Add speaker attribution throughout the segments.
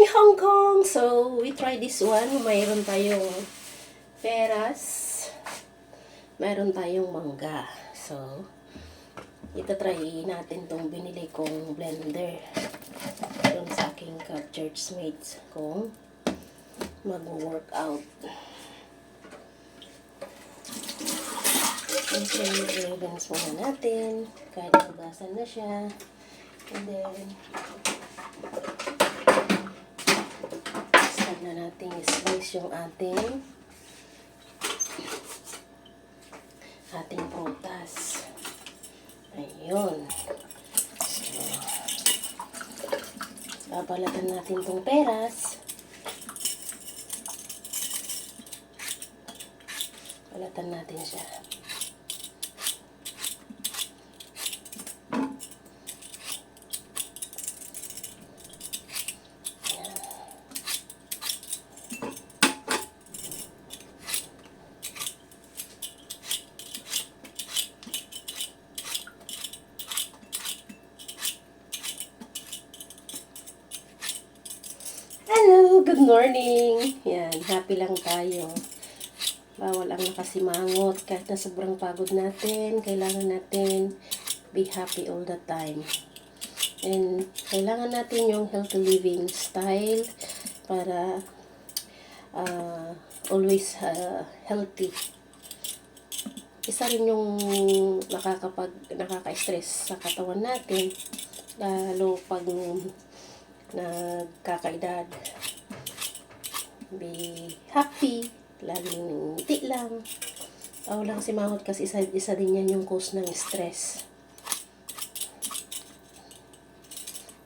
Speaker 1: Hong Kong! So, we try this one. Mayroon tayong peras. Mayroon tayong mangga. So, ito-try natin tong binili kong blender. Yung sa aking church mates kung mag-workout. Okay, i-rinse muna natin. Kahit nagasan na siya. And then, start na natin i-slice yung ating prutas. Ayun. So, babalatan natin tong peras. Balatan natin siya. Hello, good morning. Yan, happy lang tayo. Bawal ang nakasimangot. Kahit na sobrang pagod natin, kailangan natin be happy all the time. And kailangan natin yung healthy living style para always healthy. Isa rin yung nakaka-stress sa katawan natin, lalo pag nagkakaedad. Be happy, laging ngiti lang. Walang simangot kasi isa din yan yung cause ng stress.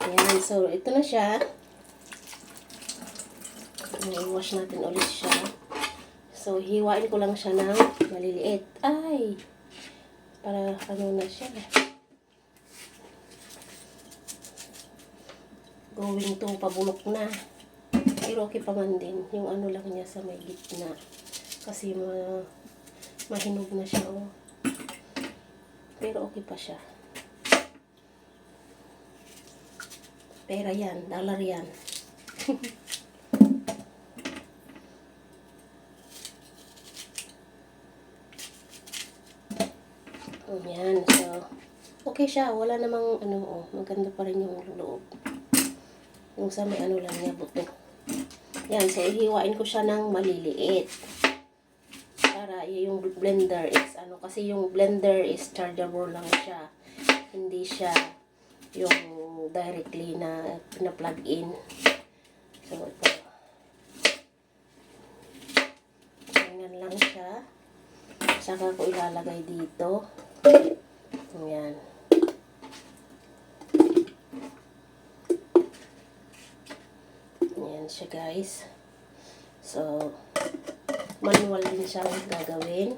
Speaker 1: Ayan, so ito na siya. I-wash natin ulit siya. So, hiwain ko lang siya ng maliliit. Ay! Para ano na siya. Going to pabulok na. Pero okay pa man din. Yung ano lang niya sa may gitna. Kasi mahinog na siya. Oh. Pero okay pa siya. Pera yan. Dollar yan. Ayan. So, okay siya. Wala namang ano. Oh, maganda pa rin yung loob. Yung sa may ano lang niya, buto. Yan, so ihiwain ko siya ng maliliit. Para yung blender is ano, kasi yung blender is chargeable lang siya. Hindi siya yung directly na pina-plug in. So ito. Ganyan lang siya. Saka ko ilalagay dito. Ayan. Ayan siya guys. So, manual din siya gagawin.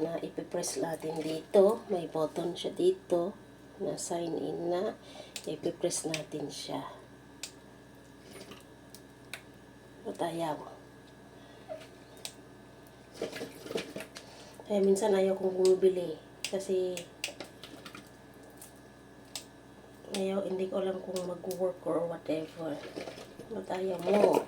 Speaker 1: Na ipipress natin dito. May button siya dito. Na sign in na. Ipipress natin siya. Matayaw. Kaya minsan ayaw kong bumibili. Kasi hindi ko alam kung mag-work or whatever. Matayaw mo.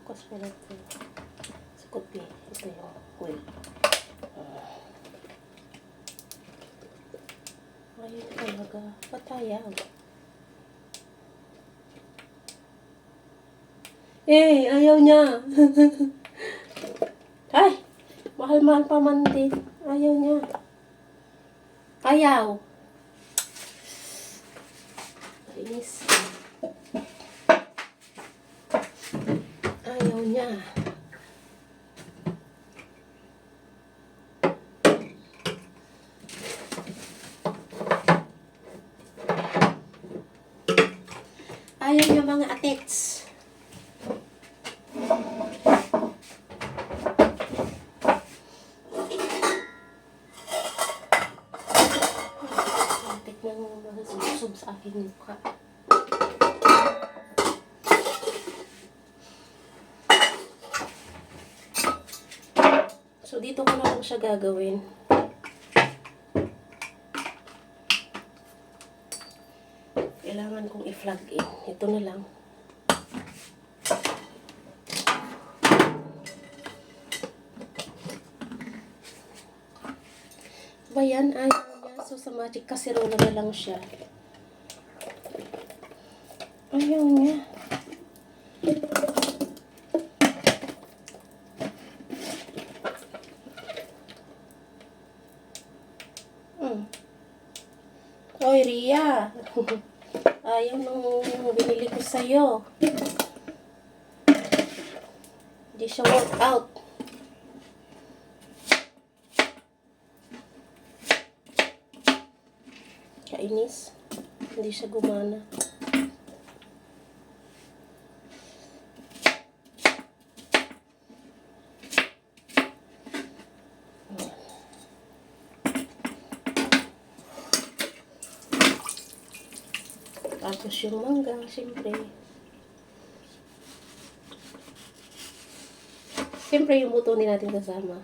Speaker 1: Bukas pala ito. Sa kopi. Ito yung wheel. Ayun talaga. Patayaw. Eh, ayaw niya. Ay, mahal-mahal pa man din. Ayaw niya. Ayaw. Inis. Ayaw niya. Ayaw niya mga atets. Susub sa aking mukha. dito ko na lang siya gagawin. Kailangan kong i-plug in. Ito na lang. Ba yan? Ayaw niya. So, sa magic casserole na lang siya. Ayaw niya. Oy, Ria. Ayaw nung binili ko sa'yo. Hindi siya work out. Kainis. Hindi siya gumana. Tapos yung mangga, siyempre. Siyempre yung buto din natin kasama.